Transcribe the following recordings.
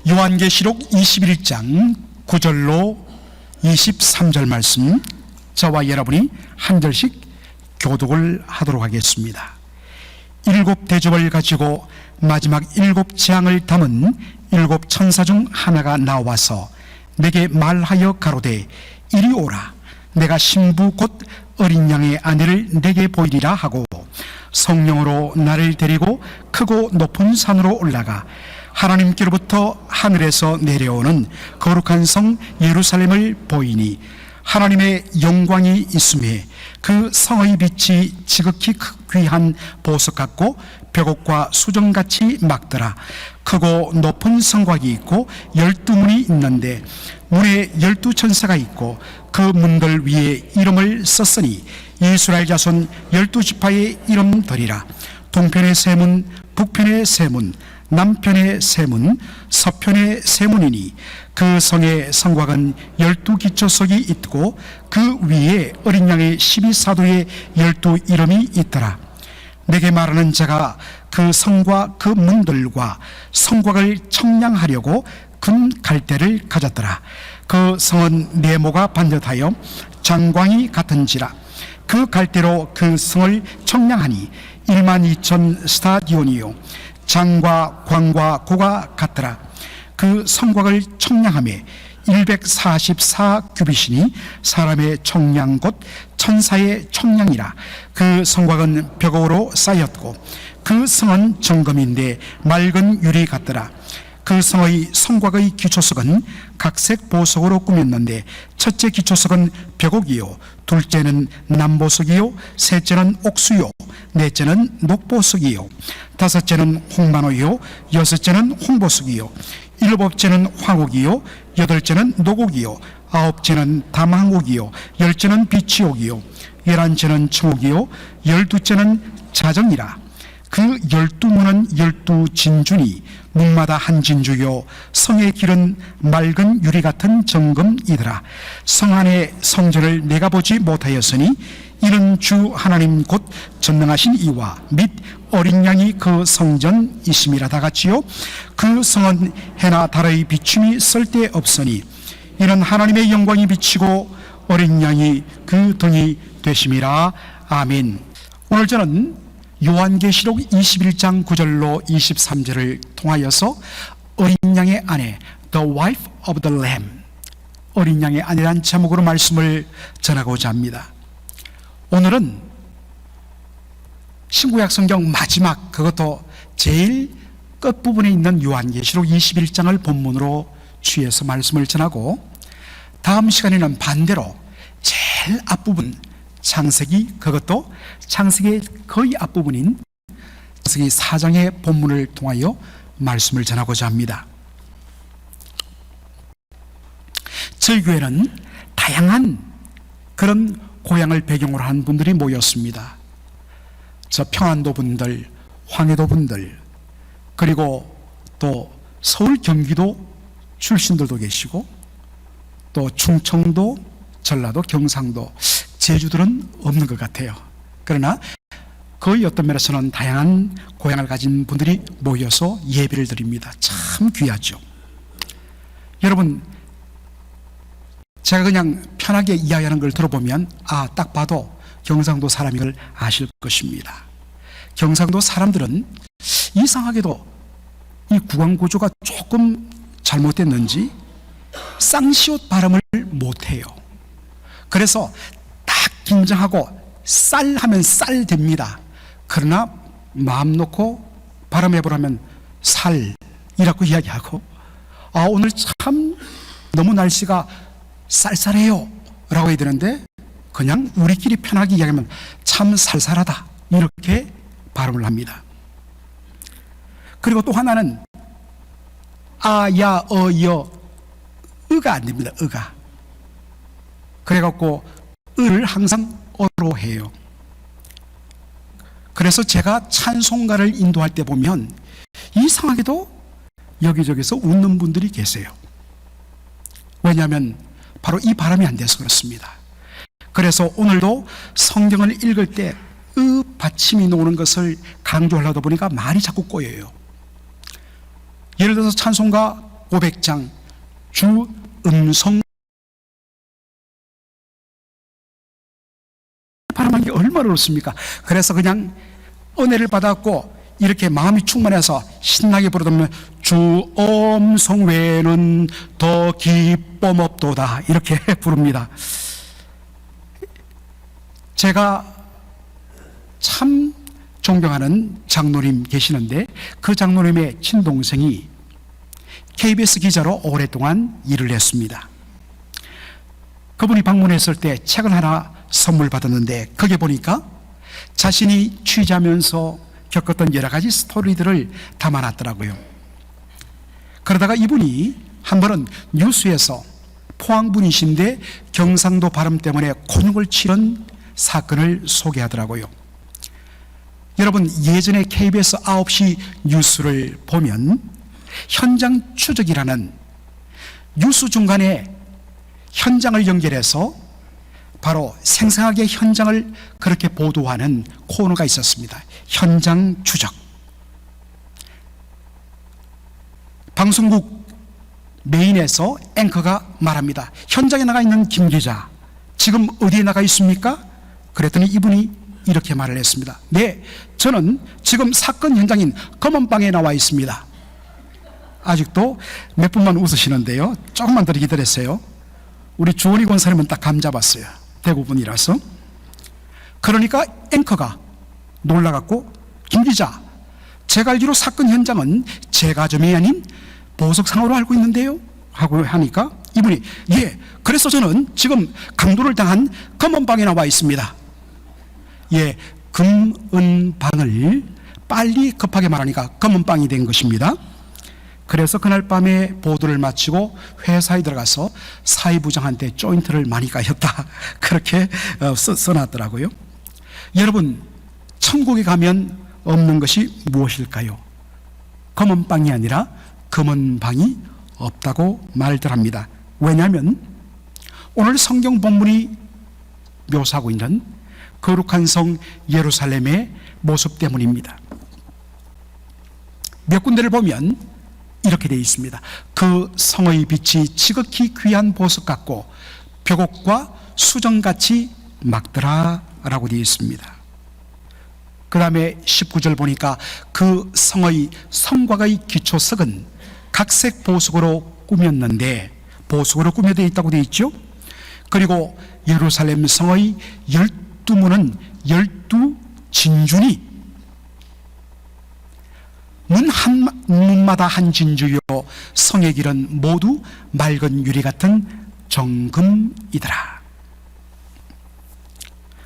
요한계시록 21장 9절로 23절 말씀, 저와 여러분이 한 절씩 교독을 하도록 하겠습니다. 일곱 대접을 가지고 마지막 일곱 재앙을 담은 일곱 천사 중 하나가 나와서 내게 말하여 가로되 이리 오라, 내가 신부 곧 어린 양의 아내를 내게 보이리라 하고 성령으로 나를 데리고 크고 높은 산으로 올라가 하나님께로부터 하늘에서 내려오는 거룩한 성 예루살렘을 보이니 하나님의 영광이 있음에 그 성의 빛이 지극히 귀한 보석 같고 벽옥과 수정같이 막더라. 크고 높은 성곽이 있고 12문이 있는데 문에 12천사가 있고 그 문들 위에 이름을 썼으니 이스라엘 자손 12지파의 이름들이라. 동편의 세 문, 북편의 세 문, 남편의 세 문, 서편의 세 문이니 그 성의 성곽은 12기초석이 있고 그 위에 어린 양의 12사도의 12 이름이 있더라. 내게 말하는 자가 그 성과 그 문들과 성곽을 청량하려고 금 갈대를 가졌더라. 그 성은 네모가 반듯하여 장광이 같은지라. 그 갈대로 그 성을 청량하니 12,000 스타디온이요 장과 광과 고가 같더라. 그 성곽을 청량함에 144규빗이니 사람의 청량 곧 천사의 청량이라. 그 성곽은 벽옥으로 쌓였고 그 성은 정금인데 맑은 유리 같더라. 그 성의 성곽의 기초석은 각색 보석으로 꾸몄는데 첫째 기초석은 벽옥이요, 둘째는 남보석이요, 셋째는 옥수요, 넷째는 녹보석이요, 다섯째는 홍만호요, 여섯째는 홍보석이요, 일곱째는 황옥이요, 여덟째는 녹옥이요, 아홉째는 담항옥이요, 열째는 비치옥이요, 11째는 청옥이요, 12째는 자정이라. 그 12문은 12진주니 문마다 한 진주요 성의 길은 맑은 유리 같은 정금이더라. 성 안의 성전을 내가 보지 못하였으니 이는 주 하나님 곧 전능하신 이와 및 어린 양이 그 성전이심이라. 다같이요 그 성은 해나 달의 비춤이 쓸데없으니 이는 하나님의 영광이 비치고 어린 양이 그 등이 되심이라. 아멘. 오늘 저는 요한계시록 21장 9절로 23절을 통하여서 어린 양의 아내, The Wife of the Lamb, 어린 양의 아내란 제목으로 말씀을 전하고자 합니다. 오늘은 신구약 성경 마지막, 그것도 제일 끝부분에 있는 요한계시록 21장을 본문으로 취해서 말씀을 전하고, 다음 시간에는 반대로 제일 앞부분 창세기, 그것도 창세기의 거의 앞부분인 창세기 4장의 본문을 통하여 말씀을 전하고자 합니다. 저희 교회는 다양한 그런 고향을 배경으로 한 분들이 모였습니다. 저 평안도 분들, 황해도 분들, 그리고 또 서울 경기도 출신들도 계시고, 또 충청도, 전라도, 경상도, 제주들은 없는 것 같아요. 그러나 거의 어떤 면에서는 다양한 고향을 가진 분들이 모여서 예배를 드립니다. 참 귀하죠. 여러분, 제가 그냥 편하게 이야기하는 걸 들어보면 딱 봐도 경상도 사람인 걸 아실 것입니다. 경상도 사람들은 이상하게도 이 구강구조가 조금 잘못됐는지 쌍시옷 발음을 못해요. 그래서 딱 긴장하고 쌀 하면 쌀 됩니다. 그러나 마음 놓고 발음해보라면 살이라고 이야기하고, 오늘 참 너무 날씨가 쌀쌀해요 라고 해야 되는데 그냥 우리끼리 편하게 이야기하면 참 살살하다, 이렇게 발음을 합니다. 그리고 또 하나는 야, 여, 으가 안 됩니다. 으가. 그래갖고 을을 항상 어로 해요. 그래서 제가 찬송가를 인도할 때 보면 이상하게도 여기저기서 웃는 분들이 계세요. 왜냐하면 바로 이 발음이 안 돼서 그렇습니다. 그래서 오늘도 성경을 읽을 때 받침이 나오는 것을 강조하려다 보니까 말이 자꾸 꼬여요. 예를 들어서 찬송가 500장 주 음성 바람한 게 얼마나 어렵습니까? 그래서 그냥 은혜를 받았고 이렇게 마음이 충만해서 신나게 부르면 주 음성 외에는 더 기쁨 없도다 이렇게 부릅니다. 제가 참 존경하는 장로님 계시는데 그 장로님의 친동생이 KBS 기자로 오랫동안 일을 했습니다. 그분이 방문했을 때 책을 하나 선물 받았는데 거기에 보니까 자신이 취재하면서 겪었던 여러 가지 스토리들을 담아놨더라고요. 그러다가 이분이 한 번은 뉴스에서 포항분이신데 경상도 발음 때문에 곤욕을 치른 사건을 소개하더라고요. 여러분, 예전에 KBS 9시 뉴스를 보면 현장 추적이라는 뉴스 중간에 현장을 연결해서 바로 생생하게 현장을 그렇게 보도하는 코너가 있었습니다. 현장 추적. 방송국 메인에서 앵커가 말합니다. 현장에 나가 있는 김 기자, 지금 어디에 나가 있습니까? 그랬더니 이분이 이렇게 말을 했습니다. 네, 저는 지금 사건 현장인 검은방에 나와 있습니다. 아직도 몇 분만 웃으시는데요. 조금만 더 기다렸어요. 우리 주원희 권사님은 딱 감 잡았어요. 대구분이라서. 그러니까 앵커가 놀라갖고 김 기자, 제가 알기로 사건 현장은 제 가점이 아닌 보석상으로 알고 있는데요 하고 하니까 이분이 예, 그래서 저는 지금 강도를 당한 검은방에 나와 있습니다. 예, 금은방을 빨리 급하게 말하니까 검은방이 된 것입니다. 그래서 그날 밤에 보도를 마치고 회사에 들어가서 사회부장한테 조인트를 많이 까였다 그렇게 써놨더라고요. 여러분, 천국에 가면 없는 것이 무엇일까요? 검은 빵이 아니라 검은 방이 없다고 말들 합니다. 왜냐하면 오늘 성경 본문이 묘사하고 있는 거룩한 성 예루살렘의 모습 때문입니다. 몇 군데를 보면 이렇게 되어 있습니다. 그 성의 빛이 지극히 귀한 보석 같고 벽옥과 수정같이 막더라 라고 되어 있습니다. 그 다음에 19절 보니까 그 성의 성곽의 기초석은 각색 보석으로 꾸몄는데, 보석으로 꾸며져 있다고 되어 있죠. 그리고 예루살렘 성의 12문은 12진주니 문마다 한 진주요 성의 길은 모두 맑은 유리 같은 정금이더라.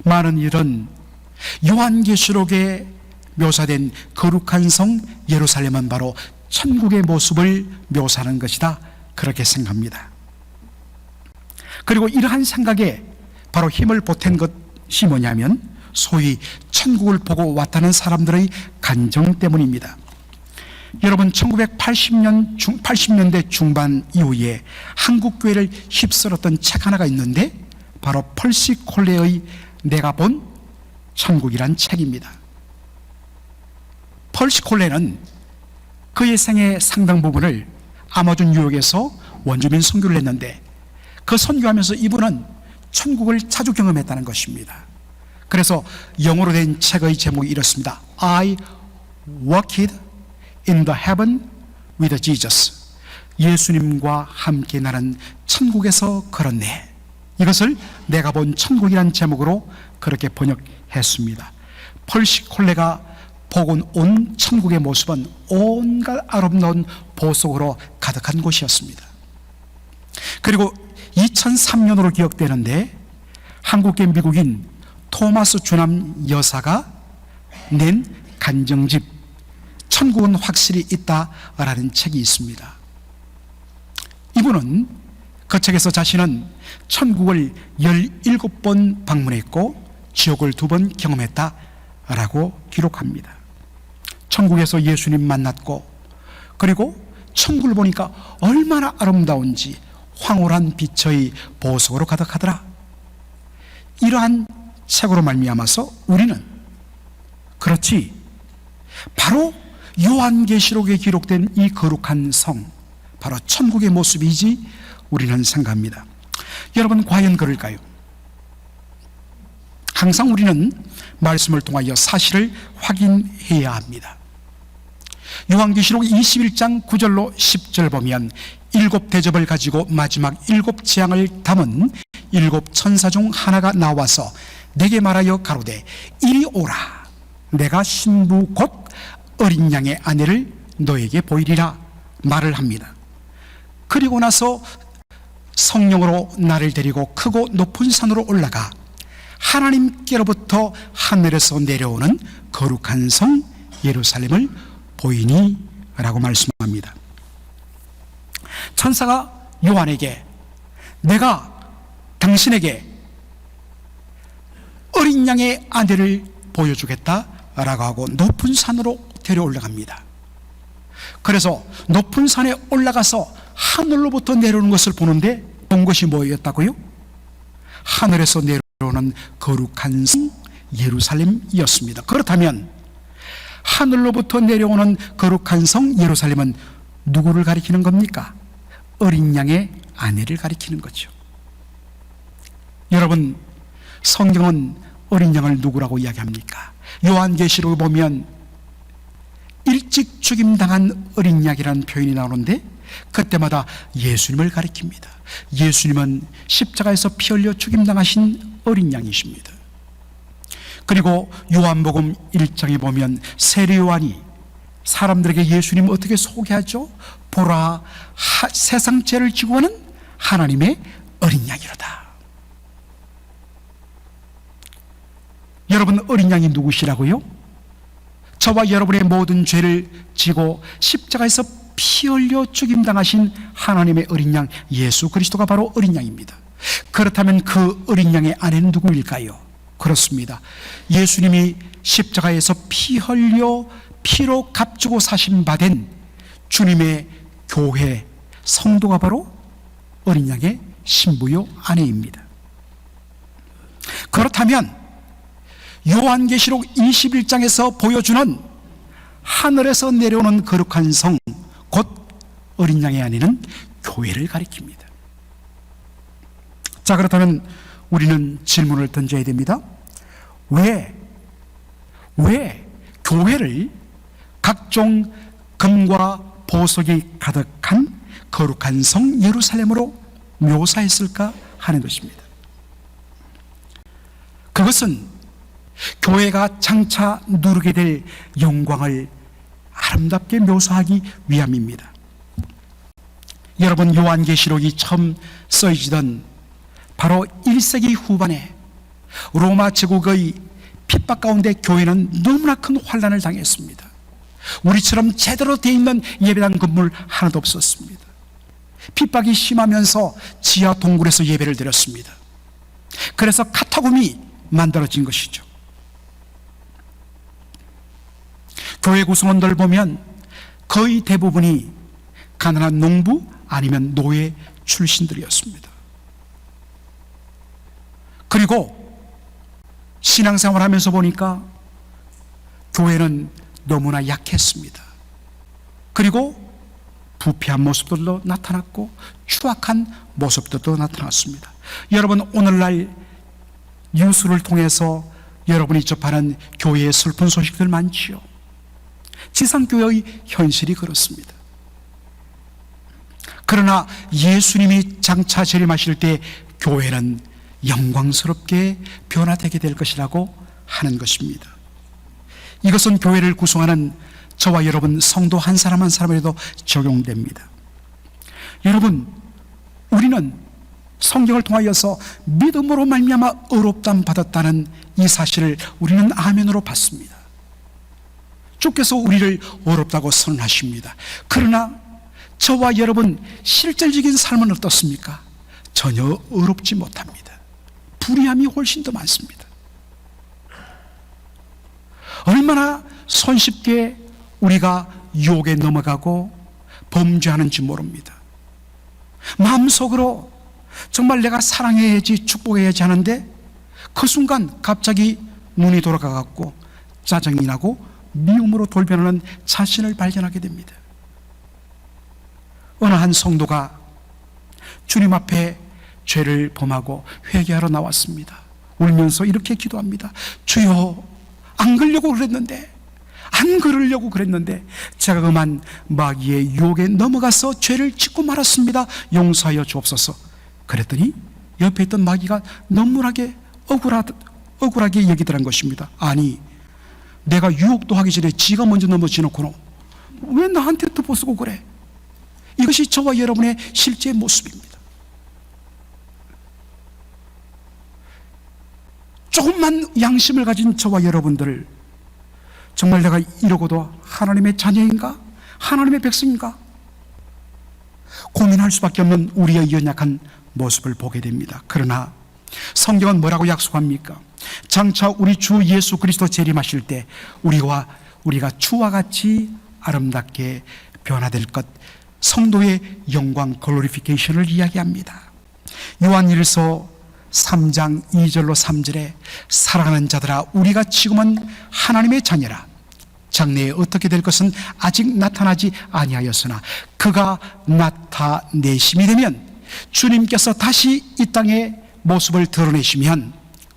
많은 일은 요한계시록에 묘사된 거룩한 성 예루살렘은 바로 천국의 모습을 묘사하는 것이다, 그렇게 생각합니다. 그리고 이러한 생각에 바로 힘을 보탠 것이 뭐냐면 소위 천국을 보고 왔다는 사람들의 간정 때문입니다. 여러분, 80년대 중반 이후에 한국 교회를 휩쓸었던 책 하나가 있는데 바로 펄시 콜레의 내가 본 천국이란 책입니다. 펄시 콜레는 그의 생의 상당 부분을 아마존 유역에서 원주민 선교를 했는데 그 선교하면서 이분은 천국을 자주 경험했다는 것입니다. 그래서 영어로 된 책의 제목이 이렇습니다. I walked in the heaven with Jesus. 예수님과 함께 나는 천국에서 걸었네. 이것을 내가 본 천국이란 제목으로 그렇게 번역했습니다. 펄시 콜레가 보고 온 천국의 모습은 온갖 아름다운 보석으로 가득한 곳이었습니다. 그리고 2003년으로 기억되는데 한국계 미국인 토마스 주남 여사가 낸 간정집 천국은 확실히 있다라는 책이 있습니다. 이분은 그 책에서 자신은 천국을 17번 방문했고 지옥을 2번 경험했다라고 기록합니다. 천국에서 예수님 만났고, 그리고 천국을 보니까 얼마나 아름다운지 황홀한 빛의 보석으로 가득하더라. 이러한 책으로 말미암아서 우리는 그렇지, 바로 요한계시록에 기록된 이 거룩한 성, 바로 천국의 모습이지 우리는 생각합니다. 여러분, 과연 그럴까요? 항상 우리는 말씀을 통하여 사실을 확인해야 합니다. 요한계시록 21장 9절로 10절 보면 일곱 대접을 가지고 마지막 일곱 재앙을 담은 일곱 천사 중 하나가 나와서 내게 말하여 가로되 이리 오라. 내가 신부 곧 어린 양의 아내를 너에게 보이리라 말을 합니다. 그리고 나서 성령으로 나를 데리고 크고 높은 산으로 올라가 하나님께로부터 하늘에서 내려오는 거룩한 성 예루살렘을 보이니 라고 말씀합니다. 천사가 요한에게 내가 당신에게 어린 양의 아내를 보여주겠다 라고 하고 높은 산으로 데려 올라갑니다. 그래서 높은 산에 올라가서 하늘로부터 내려오는 것을 보는데 본 것이 뭐였다고요? 하늘에서 내려오는 거룩한 성 예루살렘이었습니다. 그렇다면 하늘로부터 내려오는 거룩한 성 예루살렘은 누구를 가리키는 겁니까? 어린 양의 아내를 가리키는 거죠. 여러분, 성경은 어린 양을 누구라고 이야기합니까? 요한계시록을 보면 일찍 죽임당한 어린 양이라는 표현이 나오는데 그때마다 예수님을 가리킵니다. 예수님은 십자가에서 피 흘려 죽임당하신 어린 양이십니다. 그리고 요한복음 1장에 보면 세례 요한이 사람들에게 예수님 어떻게 소개하죠? 보라, 세상 죄를 지고 가는 하나님의 어린 양이로다. 여러분, 어린 양이 누구시라고요? 저와 여러분의 모든 죄를 지고 십자가에서 피 흘려 죽임당하신 하나님의 어린 양 예수 그리스도가 바로 어린 양입니다. 그렇다면 그 어린 양의 아내는 누구일까요? 그렇습니다. 예수님이 십자가에서 피 흘려 피로 값주고 사신 바 된 주님의 교회 성도가 바로 어린 양의 신부요 아내입니다. 그렇다면 요한계시록 21장에서 보여주는 하늘에서 내려오는 거룩한 성 곧 어린 양의 아내는 교회를 가리킵니다. 자, 그렇다면 우리는 질문을 던져야 됩니다. 왜 교회를 각종 금과 보석이 가득한 거룩한 성 예루살렘으로 묘사했을까 하는 것입니다. 그것은 교회가 장차 누리게 될 영광을 아름답게 묘사하기 위함입니다. 여러분, 요한계시록이 처음 써지던 바로 1세기 후반에 로마 제국의 핍박 가운데 교회는 너무나 큰 환난을 당했습니다. 우리처럼 제대로 되어 있는 예배당 건물 하나도 없었습니다. 핍박이 심하면서 지하 동굴에서 예배를 드렸습니다. 그래서 카타콤이 만들어진 것이죠. 교회 구성원들 보면 거의 대부분이 가난한 농부 아니면 노예 출신들이었습니다. 그리고 신앙생활 하면서 보니까 교회는 너무나 약했습니다. 그리고 부패한 모습들도 나타났고 추악한 모습들도 나타났습니다. 여러분, 오늘날 뉴스를 통해서 여러분이 접하는 교회의 슬픈 소식들 많지요. 지상교회의 현실이 그렇습니다. 그러나 예수님이 장차 재림하실 때 교회는 영광스럽게 변화되게 될 것이라고 하는 것입니다. 이것은 교회를 구성하는 저와 여러분 성도 한 사람 한 사람에도 적용됩니다. 여러분, 우리는 성경을 통하여서 믿음으로 말미암아 의롭다함 받았다는 이 사실을 우리는 아멘으로 받습니다. 주께서 우리를 의롭다고 선언하십니다. 그러나 저와 여러분 실질적인 삶은 어떻습니까? 전혀 의롭지 못합니다. 불의함이 훨씬 더 많습니다. 얼마나 손쉽게 우리가 유혹에 넘어가고 범죄하는지 모릅니다. 마음속으로 정말 내가 사랑해야지 축복해야지 하는데 그 순간 갑자기 눈이 돌아가갖고 짜증이 나고 미움으로 돌변하는 자신을 발견하게 됩니다. 어느 한 성도가 주님 앞에 죄를 범하고 회개하러 나왔습니다. 울면서 이렇게 기도합니다. 주여, 안 그러려고 그랬는데 제가 그만 마귀의 유혹에 넘어가서 죄를 짓고 말았습니다. 용서하여 주옵소서. 그랬더니 옆에 있던 마귀가 너무나게 억울하게 얘기더란 것입니다. 아니, 내가 유혹도 하기 전에 지가 먼저 넘어지놓고는 왜 나한테 덮어쓰고 그래? 이것이 저와 여러분의 실제 모습입니다. 조금만 양심을 가진 저와 여러분들, 정말 내가 이러고도 하나님의 자녀인가? 하나님의 백성인가? 고민할 수밖에 없는 우리의 연약한 모습을 보게 됩니다. 그러나 성경은 뭐라고 약속합니까? 장차 우리 주 예수 그리스도 재림하실 때 우리가 주와 같이 아름답게 변화될 것, 성도의 영광 글로리피케이션을 이야기합니다. 요한일서 3장 2절로 3절에 사랑하는 자들아, 우리가 지금은 하나님의 자녀라. 장래에 어떻게 될 것은 아직 나타나지 아니하였으나 그가 나타내심이 되면, 주님께서 다시 이 땅의 모습을 드러내시면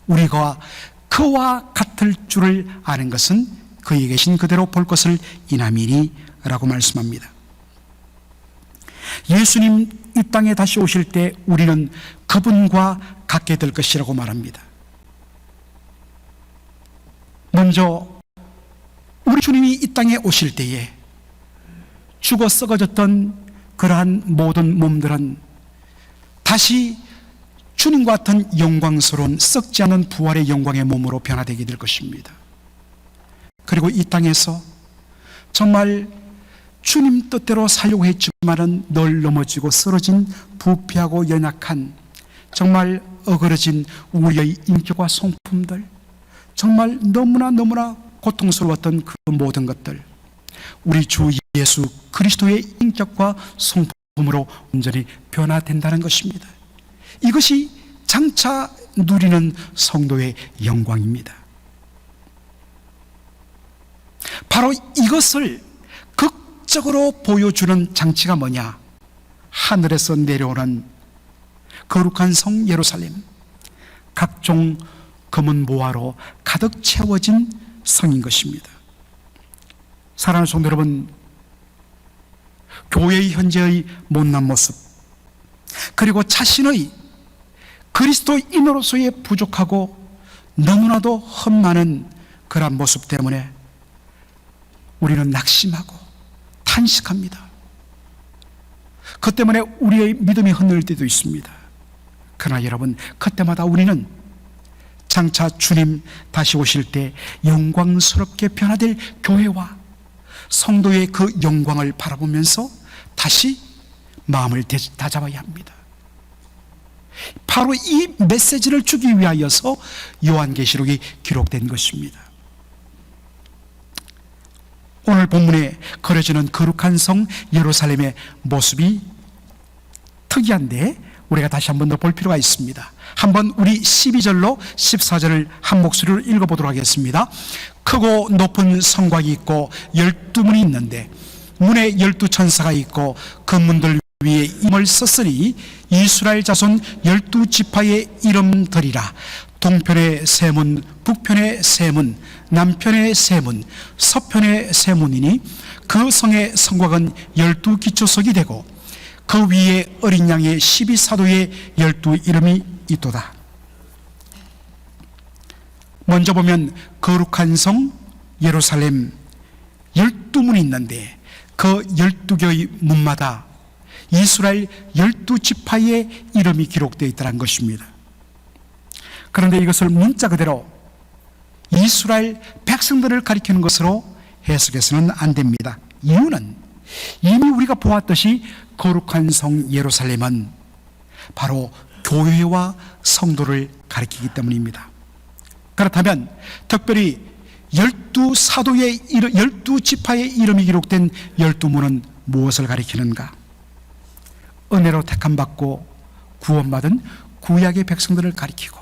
우리가 그와 같을 줄을 아는 것은 그에 계신 그대로 볼 것을 인함이니 라고 말씀합니다. 예수님 이 땅에 다시 오실 때 우리는 그분과 같게 될 것이라고 말합니다. 먼저 우리 주님이 이 땅에 오실 때에 죽어 썩어졌던 그러한 모든 몸들은 다시 주님과 같은 영광스러운 썩지 않은 부활의 영광의 몸으로 변화되게 될 것입니다. 그리고 이 땅에서 정말 주님 뜻대로 살려고 했지만은 늘 넘어지고 쓰러진 부패하고 연약한, 정말 어그러진 우리의 인격과 성품들, 정말 너무나 고통스러웠던 그 모든 것들, 우리 주 예수 그리스도의 인격과 성품으로 온전히 변화된다는 것입니다. 이것이 장차 누리는 성도의 영광입니다. 바로 이것을 극적으로 보여주는 장치가 뭐냐? 하늘에서 내려오는 거룩한 성 예루살렘, 각종 검은 보화로 가득 채워진 성인 것입니다. 사랑하는 성도 여러분, 교회의 현재의 못난 모습, 그리고 자신의 그리스도인으로서의 부족하고 너무나도 험많은 그런 모습 때문에 우리는 낙심하고 탄식합니다. 그 때문에 우리의 믿음이 흔들릴 때도 있습니다. 그러나 여러분, 그때마다 우리는 장차 주님 다시 오실 때 영광스럽게 변화될 교회와 성도의 그 영광을 바라보면서 다시 마음을 다잡아야 합니다. 바로 이 메시지를 주기 위하여서 요한계시록이 기록된 것입니다. 오늘 본문에 그려지는 거룩한 성 예루살렘의 모습이 특이한데 우리가 다시 한 번 더 볼 필요가 있습니다. 한번 우리 12절로 14절을 한 목소리로 읽어보도록 하겠습니다. 크고 높은 성곽이 있고 12문이 있는데 문에 12천사가 있고 그 문들 위에 이름을 썼으니 이스라엘 자손 12지파의 이름들이라. 동편의 세 문, 북편의 세 문, 남편의 세 문, 서편의 세 문이니 그 성의 성곽은 12기초석이 되고 그 위에 어린 양의 12사도의 12 이름이 있도다. 먼저 보면 거룩한 성 예루살렘 12문이 있는데 그 12개의 문마다 이스라엘 12지파의 이름이 기록되어 있다는 것입니다. 그런데 이것을 문자 그대로 이스라엘 백성들을 가리키는 것으로 해석해서는 안 됩니다. 이유는 이미 우리가 보았듯이 거룩한 성 예루살렘은 바로 교회와 성도를 가리키기 때문입니다. 그렇다면 특별히 12사도의 12지파의 이름이 기록된 12문은 무엇을 가리키는가? 은혜로 택함받고 구원받은 구약의 백성들을 가리키고,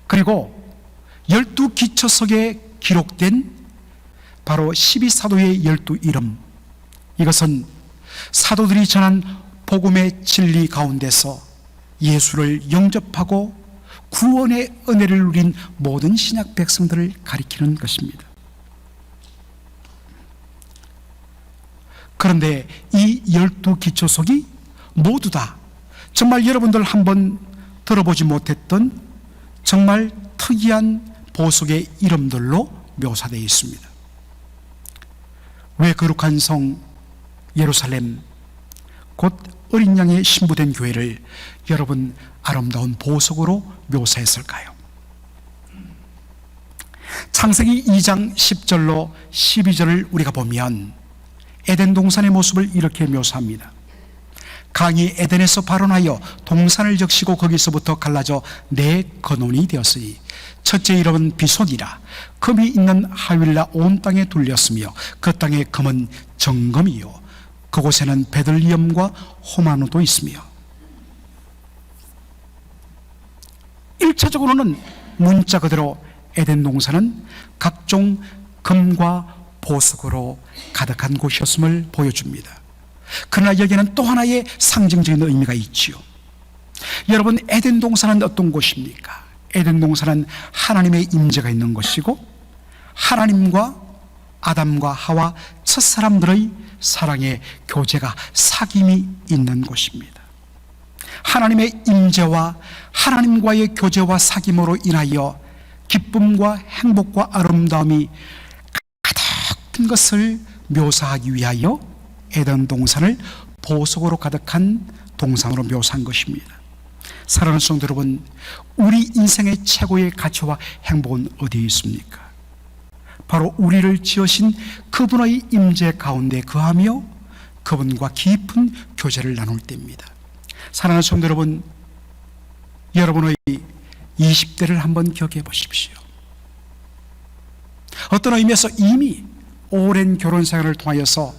그리고 12기초석에 기록된 바로 12사도의 12 이름, 이것은 사도들이 전한 복음의 진리 가운데서 예수를 영접하고 구원의 은혜를 누린 모든 신약 백성들을 가리키는 것입니다. 그런데 이 12기초석이 모두 다 정말 여러분들 한번 들어보지 못했던 정말 특이한 보석의 이름들로 묘사되어 있습니다. 왜 거룩한 성 예루살렘, 곧 어린 양의 신부된 교회를 여러분 아름다운 보석으로 묘사했을까요? 창세기 2장 10절로 12절을 우리가 보면 에덴 동산의 모습을 이렇게 묘사합니다. 강이 에덴에서 발원하여 동산을 적시고 거기서부터 갈라져 네 근원이 되었으니 첫째 이름은 비손이라. 금이 있는 하윌라 온 땅에 둘렸으며 그 땅의 금은 정금이요 그곳에는 베들리엄과 호마노도 있으며. 1차적으로는 문자 그대로 에덴 동산은 각종 금과 보석으로 가득한 곳이었음을 보여줍니다. 그러나 여기에는 또 하나의 상징적인 의미가 있지요. 여러분, 에덴 동산은 어떤 곳입니까? 에덴 동산은 하나님의 임재가 있는 곳이고 하나님과 아담과 하와 첫사람들의 사랑의 교제가 사귐이 있는 곳입니다. 하나님의 임재와 하나님과의 교제와 사귐으로 인하여 기쁨과 행복과 아름다움이 가득한 것을 묘사하기 위하여 에덴 동산을 보석으로 가득한 동산으로 묘사한 것입니다. 사랑하는 성도 여러분, 우리 인생의 최고의 가치와 행복은 어디에 있습니까? 바로 우리를 지으신 그분의 임재 가운데 거하며 그분과 깊은 교제를 나눌 때입니다. 사랑하는 성도 여러분, 여러분의 20대를 한번 기억해 보십시오. 어떤 의미에서 이미 오랜 결혼 생활을 통하여서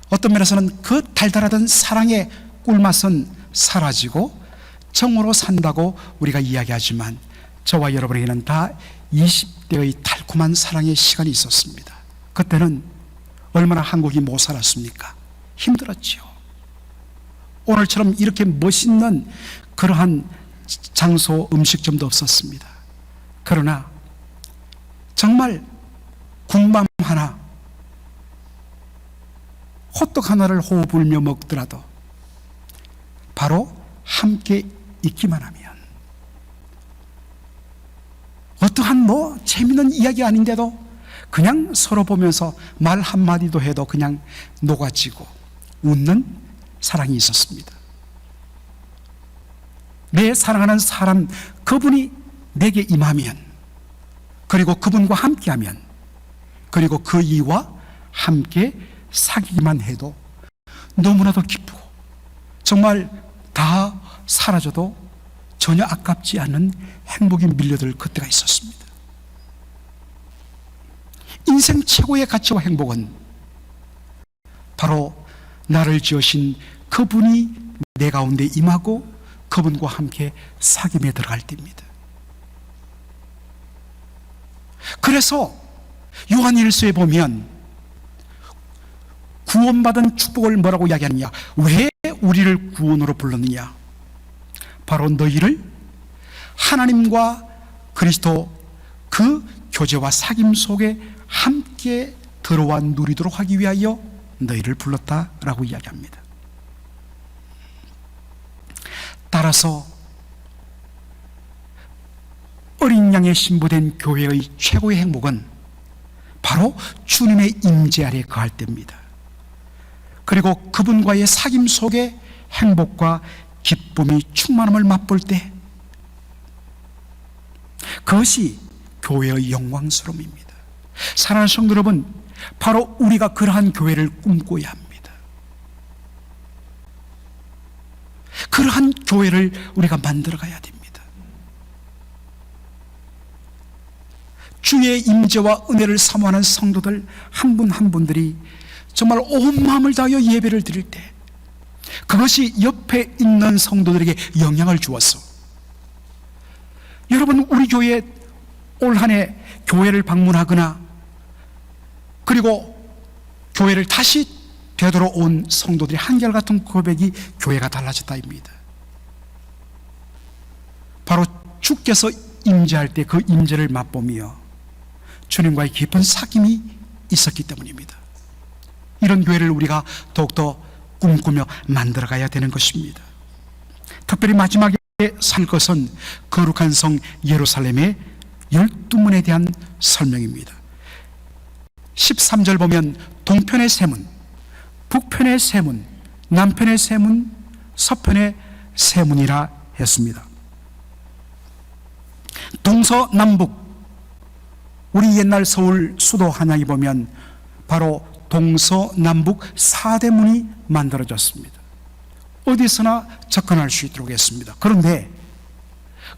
어떤 면에서는 그 달달하던 사랑의 꿀맛은 사라지고 정으로 산다고 우리가 이야기하지만 저와 여러분에게는 다 20대의 달콤한 사랑의 시간이 있었습니다. 그때는 얼마나 한국이 못 살았습니까? 힘들었지요. 오늘처럼 이렇게 멋있는 그러한 장소 음식점도 없었습니다. 그러나 정말 국밥 하나, 호떡 하나를 호흡 불며 먹더라도 바로 함께 있기만 하면, 어떠한 재미있는 이야기 아닌데도 그냥 서로 보면서 말 한마디도 해도 그냥 녹아지고 웃는 사랑이 있었습니다. 내 사랑하는 사람, 그분이 내게 임하면, 그리고 그분과 함께하면, 그리고 그 이와 함께 사귀기만 해도 너무나도 기쁘고 정말 다 사라져도 전혀 아깝지 않은 행복이 밀려들 그때가 있었습니다. 인생 최고의 가치와 행복은 바로 나를 지으신 그분이 내 가운데 임하고 그분과 함께 사귐에 들어갈 때입니다. 그래서 요한일서에 보면 구원받은 축복을 뭐라고 이야기하느냐? 왜 우리를 구원으로 불렀느냐? 바로 너희를 하나님과 그리스도 그 교제와 사귐 속에 함께 들어와 누리도록 하기 위하여 너희를 불렀다라고 이야기합니다. 따라서 어린 양의 신부된 교회의 최고의 행복은 바로 주님의 임재 아래 거할 때입니다. 그리고 그분과의 사귐 속에 행복과 기쁨이 충만함을 맛볼 때, 그것이 교회의 영광스러움입니다. 사랑하는 성도 여러분, 바로 우리가 그러한 교회를 꿈꿔야 합니다. 그러한 교회를 우리가 만들어가야 됩니다. 주의 임재와 은혜를 사모하는 성도들 한 분 한 분들이 정말 온 마음을 다하여 예배를 드릴 때 그것이 옆에 있는 성도들에게 영향을 주어서, 여러분, 우리 교회 올 한 해 교회를 방문하거나 그리고 교회를 다시 되돌아 온 성도들이 한결같은 고백이 교회가 달라졌다입니다. 바로 주께서 임재할 때 그 임재를 맛보며 주님과의 깊은 사귐이 있었기 때문입니다. 이런 교회를 우리가 더욱더 꿈꾸며 만들어가야 되는 것입니다. 특별히 마지막에 살 것은 거룩한 성 예루살렘의 12문에 대한 설명입니다. 13절 보면 동편의 세문, 북편의 세문, 남편의 세문, 서편의 세문이라 했습니다. 동서남북, 우리 옛날 서울 수도 한양에 보면 바로 동서남북 4대 문이 만들어졌습니다. 어디서나 접근할 수 있도록 했습니다. 그런데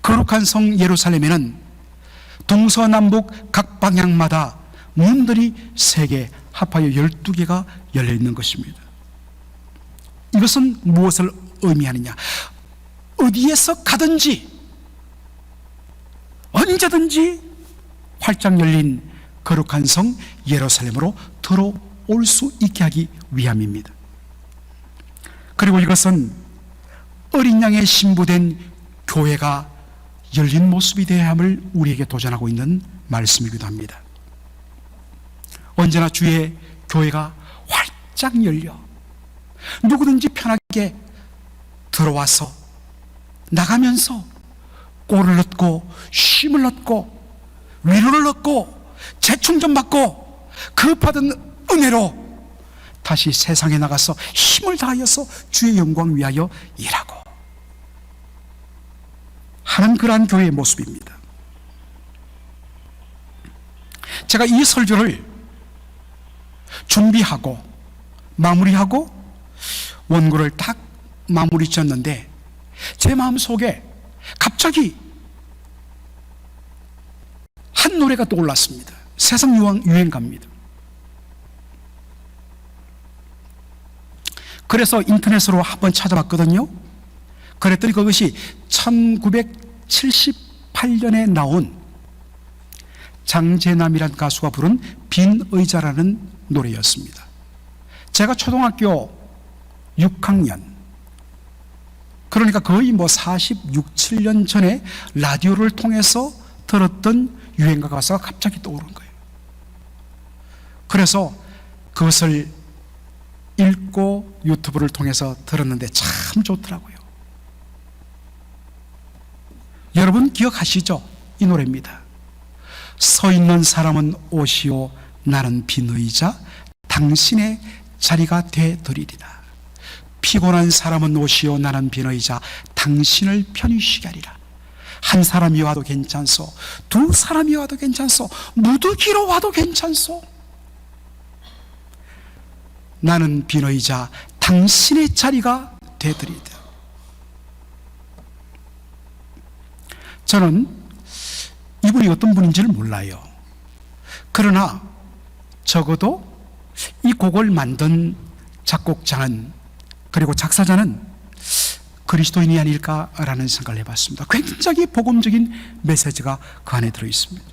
거룩한 성 예루살렘에는 동서남북 각 방향마다 문들이 3개, 합하여 12개가 열려 있는 것입니다. 이것은 무엇을 의미하느냐? 어디에서 가든지 언제든지 활짝 열린 거룩한 성 예루살렘으로 들어올 수 있게 하기 위함입니다. 그리고 이것은 어린 양의 신부된 교회가 열린 모습이 되어야 함을 우리에게 도전하고 있는 말씀이기도 합니다. 언제나 주의 교회가 활짝 열려 누구든지 편하게 들어와서 나가면서 꼴을 얻고 쉼을 얻고 위로를 얻고 재충전받고 그 받은 은혜로 다시 세상에 나가서 힘을 다하여서 주의 영광 위하여 일하고 하는 그러한 교회의 모습입니다. 제가 이 설교를 준비하고 마무리하고 원고를 딱 마무리 지었는데 제 마음속에 갑자기 한 노래가 떠올랐습니다. 세상 유행가입니다. 그래서 인터넷으로 한번 찾아봤거든요. 그랬더니 그것이 1978년에 나온 장재남이라는 가수가 부른 빈 의자라는 노래였습니다. 제가 초등학교 6학년, 그러니까 거의 46, 7년 전에 라디오를 통해서 들었던 유행가 가사가 갑자기 떠오른 거예요. 그래서 그것을 읽고 유튜브를 통해서 들었는데 참 좋더라고요. 여러분 기억하시죠? 이 노래입니다. 서 있는 사람은 오시오, 나는 빈 의자 당신의 자리가 되드리리라. 피곤한 사람은 오시오, 나는 빈 의자 당신을 편히 쉬게 하리라. 한 사람이 와도 괜찮소, 두 사람이 와도 괜찮소, 무더기로 와도 괜찮소. 나는 빈 의자 당신의 자리가 되드리리라. 저는 이분이 어떤 분인지를 몰라요. 그러나 적어도 이 곡을 만든 작곡자는, 그리고 작사자는 그리스도인이 아닐까라는 생각을 해봤습니다. 굉장히 복음적인 메시지가 그 안에 들어있습니다.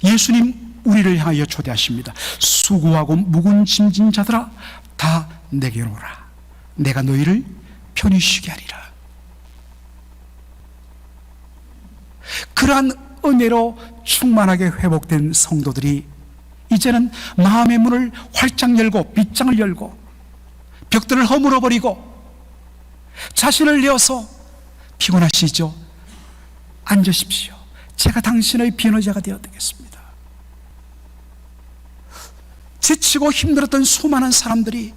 예수님 우리를 향하여 초대하십니다. 수고하고 묵은 짐진 자들아 다 내게로 오라. 내가 너희를 편히 쉬게 하리라. 그러한 은혜로 충만하게 회복된 성도들이 이제는 마음의 문을 활짝 열고 빗장을 열고 벽들을 허물어버리고 자신을 내어서 피곤하시죠? 앉으십시오. 제가 당신의 빈 의자가 되어 드리겠습니다. 지치고 힘들었던 수많은 사람들이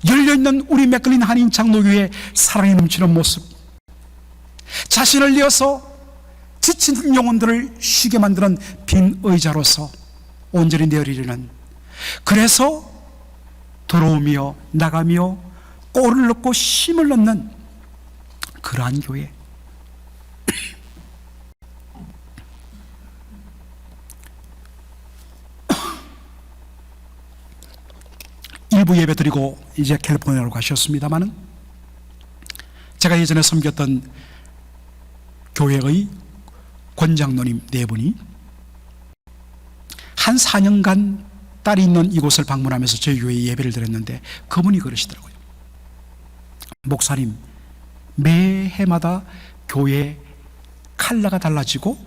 열려있는 우리 맥클린 한인 장로교회의 사랑이 넘치는 모습, 자신을 내어서 지친 영혼들을 쉬게 만드는 빈 의자로서 온전히 내어리려는, 그래서 들어오며 나가며 꼴을 넣고 힘을 넣는 그러한 교회. 일부 예배 드리고 이제 캘리포니아로 가셨습니다마는 제가 예전에 섬겼던 교회의 권장로님 4분이 한 4년간 딸이 있는 이곳을 방문하면서 저희 교회에 예배를 드렸는데 그분이 그러시더라고요. 목사님, 매해마다 교회 컬러가 달라지고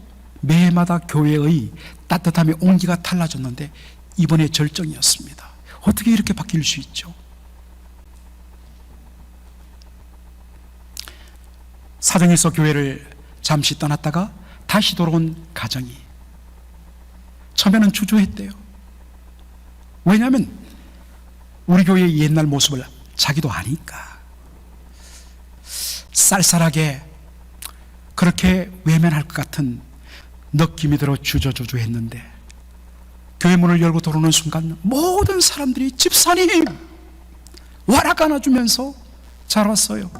매해마다 교회의 따뜻함의 온기가 달라졌는데 이번에 절정이었습니다. 어떻게 이렇게 바뀔 수 있죠? 사정이 있어 교회를 잠시 떠났다가 다시 돌아온 가정이 처음에는 주저했대요. 왜냐하면 우리 교회의 옛날 모습을 자기도 아니까. 쌀쌀하게 그렇게 외면할 것 같은 느낌이 들어 주저주저했는데 교회 문을 열고 들어오는 순간 모든 사람들이 집사님 와락 안아주면서 잘 왔어요.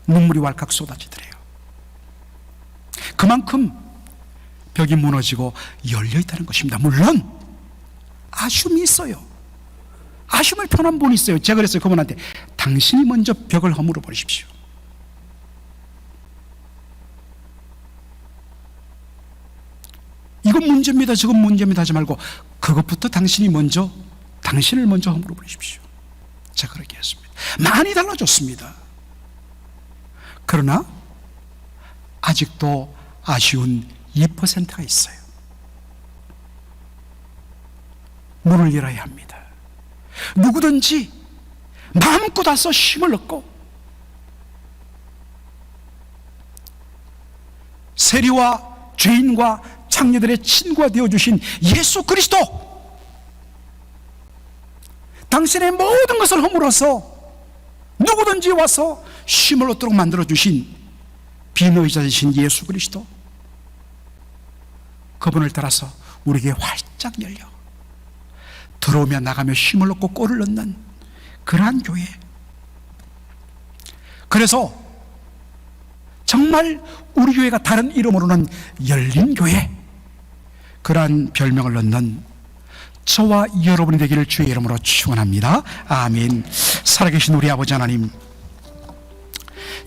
눈물이 왈칵 쏟아지더래요. 그만큼 벽이 무너지고 열려있다는 것입니다. 물론 아쉬움이 있어요. 아쉬움을 표현한 분이 있어요. 제가 그랬어요. 그분한테 당신이 먼저 벽을 허물어 버리십시오. 이건 문제입니다, 저건 문제입니다 하지 말고 그것부터 당신을 먼저 허물어 버리십시오. 제가 그렇게 했습니다. 많이 달라졌습니다. 그러나 아직도 아쉬운 2%가 있어요. 문을 열어야 합니다. 누구든지 마음껏 와서 힘을 얻고 세리와 죄인과 창녀들의 친구가 되어주신 예수 그리스도, 당신의 모든 것을 허물어서 누구든지 와서 힘을 얻도록 만들어주신 비노의자이신 예수 그리스도, 그분을 따라서 우리에게 활짝 열려 들어오며 나가며 힘을 얻고 꼴을 넣는 그러한 교회. 그래서 정말 우리 교회가 다른 이름으로는 열린 교회, 그러한 별명을 얻는 저와 여러분이 되기를 주의 이름으로 축원합니다. 아멘. 살아계신 우리 아버지 하나님,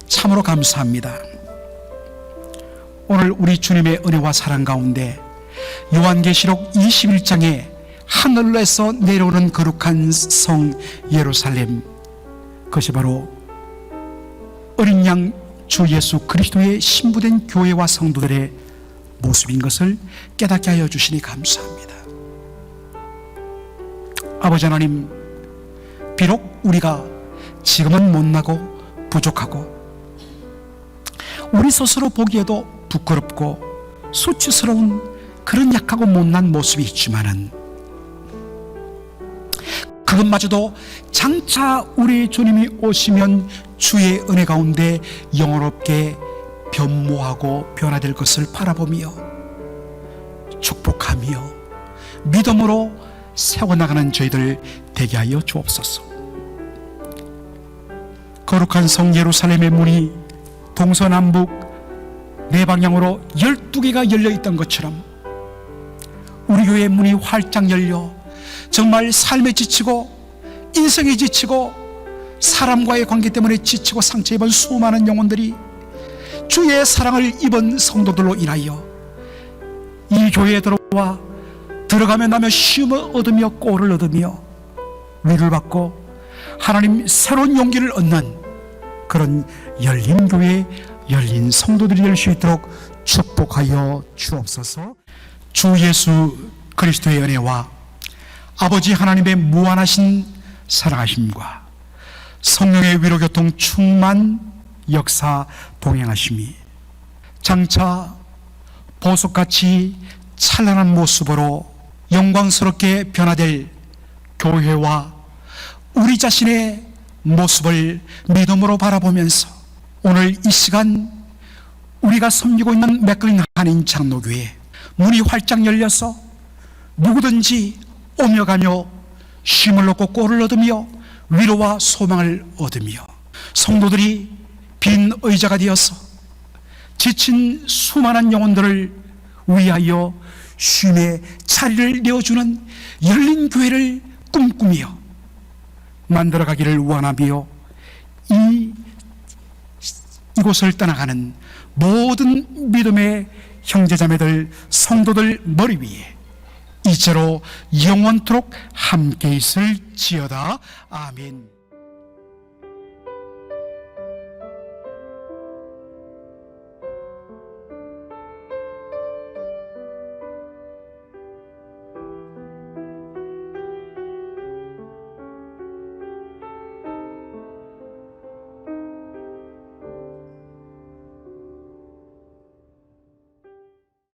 참으로 감사합니다. 오늘 우리 주님의 은혜와 사랑 가운데 요한계시록 21장에 하늘에서 내려오는 거룩한 성 예루살렘, 그것이 바로 어린 양 주 예수 그리스도의 신부된 교회와 성도들의 모습인 것을 깨닫게 하여 주시니 감사합니다. 아버지 하나님, 비록 우리가 지금은 못나고 부족하고 우리 스스로 보기에도 부끄럽고 수치스러운 그런 약하고 못난 모습이 있지만은 그것마저도 장차 우리 주님이 오시면 주의 은혜 가운데 영원롭게 변모하고 변화될 것을 바라보며 축복하며 믿음으로 세워나가는 저희들 되게 하여 주옵소서. 거룩한 성 예루살렘의 문이 동서남북 네 방향으로 12개가 열려있던 것처럼 우리 교회의 문이 활짝 열려 정말 삶에 지치고 인생에 지치고 사람과의 관계 때문에 지치고 상처 입은 수많은 영혼들이 주의 사랑을 입은 성도들로 인하여 이 교회에 들어와 들어가며 나며 쉼을 얻으며 꼴을 얻으며 위를 받고 하나님 새로운 용기를 얻는 그런 열린 교회, 열린 성도들이 될 수 있도록 축복하여 주옵소서. 주 예수 그리스도의 은혜와 아버지 하나님의 무한하신 사랑하심과 성령의 위로교통 충만 역사 동행하심이 장차 보석같이 찬란한 모습으로 영광스럽게 변화될 교회와 우리 자신의 모습을 믿음으로 바라보면서 오늘 이 시간 우리가 섬기고 있는 맥클린 한인 장로교회 문이 활짝 열려서 누구든지 오며 가며 쉼을 얻고 꼴을 얻으며 위로와 소망을 얻으며 성도들이 빈 의자가 되어서 지친 수많은 영혼들을 위하여 쉼의 자리를 내어주는 열린 교회를 꿈꾸며 만들어가기를 원하며 이곳을 떠나가는 모든 믿음의 형제자매들 성도들 머리 위에 이제로 영원토록 함께 있을지어다. 아멘.